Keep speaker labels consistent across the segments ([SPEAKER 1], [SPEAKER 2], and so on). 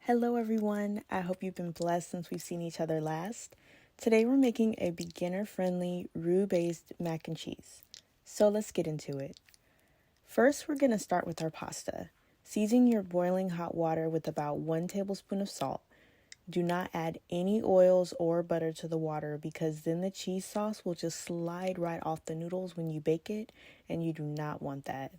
[SPEAKER 1] Hello everyone, I hope you've been blessed since we've seen each other last. Today we're making a beginner-friendly roux-based mac and cheese. So let's get into it. First we're going to start with our pasta. Season your boiling hot water with about 1 tablespoon of salt. Do not add any oils or butter to the water because then the cheese sauce will just slide right off the noodles when you bake it, and you do not want that.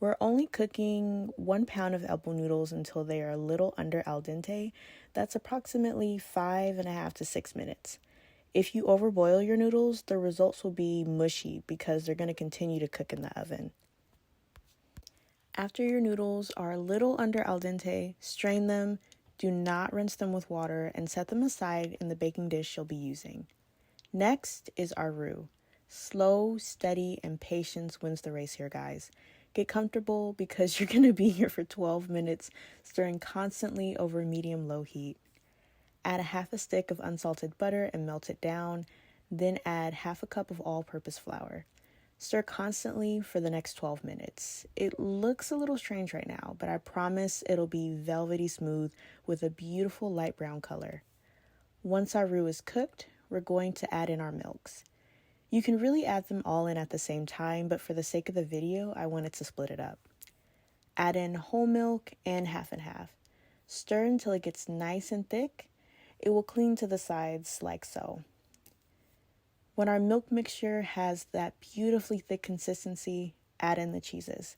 [SPEAKER 1] We're only cooking 1 pound of elbow noodles until they are a little under al dente. That's approximately 5.5 to 6 minutes. If you overboil your noodles, the results will be mushy because they're going to continue to cook in the oven. After your noodles are a little under al dente, strain them, do not rinse them with water, and set them aside in the baking dish you'll be using. Next is our roux. Slow, steady, and patience wins the race here, guys. Get comfortable because you're going to be here for 12 minutes, stirring constantly over medium-low heat. Add a half a stick of unsalted butter and melt it down, then add half a cup of all-purpose flour. Stir constantly for the next 12 minutes. It looks a little strange right now, but I promise it'll be velvety smooth with a beautiful light brown color. Once our roux is cooked, we're going to add in our milks. You can really add them all in at the same time, but for the sake of the video, I wanted to split it up. Add in whole milk and half and half. Stir until it gets nice and thick. It will cling to the sides like so. When our milk mixture has that beautifully thick consistency, add in the cheeses.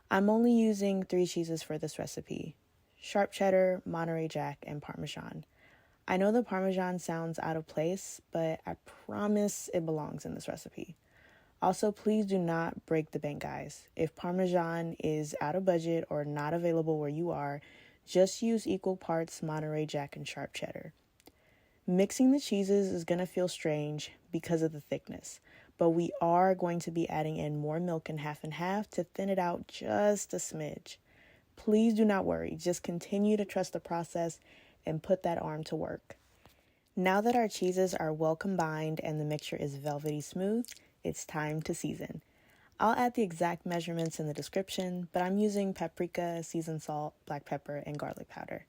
[SPEAKER 1] I'm only using 3 cheeses for this recipe: sharp cheddar, Monterey Jack, and Parmesan. I know the Parmesan sounds out of place, but I promise it belongs in this recipe. Also, please do not break the bank, guys. If Parmesan is out of budget or not available where you are, just use equal parts Monterey Jack and sharp cheddar. Mixing the cheeses is going to feel strange because of the thickness, but we are going to be adding in more milk and half to thin it out just a smidge. Please do not worry, just continue to trust the process and put that arm to work. Now that our cheeses are well combined and the mixture is velvety smooth, it's time to season. I'll add the exact measurements in the description, but I'm using paprika, seasoned salt, black pepper, and garlic powder.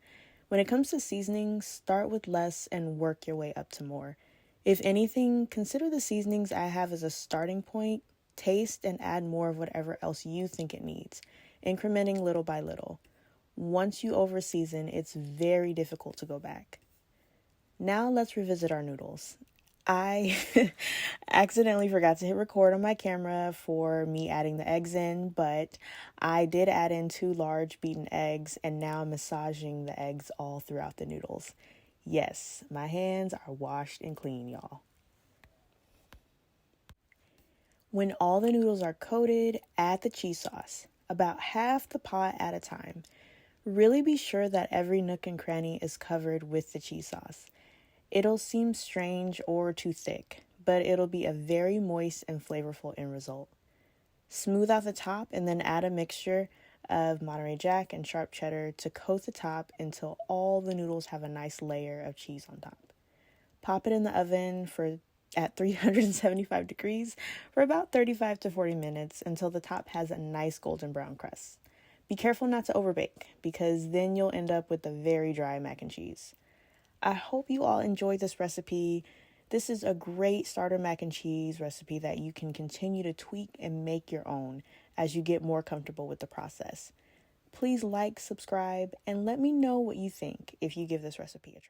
[SPEAKER 1] When it comes to seasoning, start with less and work your way up to more. If anything, consider the seasonings I have as a starting point, taste, and add more of whatever else you think it needs, incrementing little by little. Once you over-season, it's very difficult to go back. Now let's revisit our noodles. I accidentally forgot to hit record on my camera for me adding the eggs in, but I did add in 2 large beaten eggs, and now I'm massaging the eggs all throughout the noodles. Yes, my hands are washed and clean, y'all. When all the noodles are coated, add the cheese sauce, about half the pot at a time. Really be sure that every nook and cranny is covered with the cheese sauce. It'll seem strange or too thick, but it'll be a very moist and flavorful end result. Smooth out the top and then add a mixture of Monterey Jack and sharp cheddar to coat the top until all the noodles have a nice layer of cheese on top. Pop it in the oven at 375 degrees for about 35 to 40 minutes until the top has a nice golden brown crust. Be careful not to overbake because then you'll end up with a very dry mac and cheese. I hope you all enjoyed this recipe. This is a great starter mac and cheese recipe that you can continue to tweak and make your own as you get more comfortable with the process. Please like, subscribe, and let me know what you think if you give this recipe a try.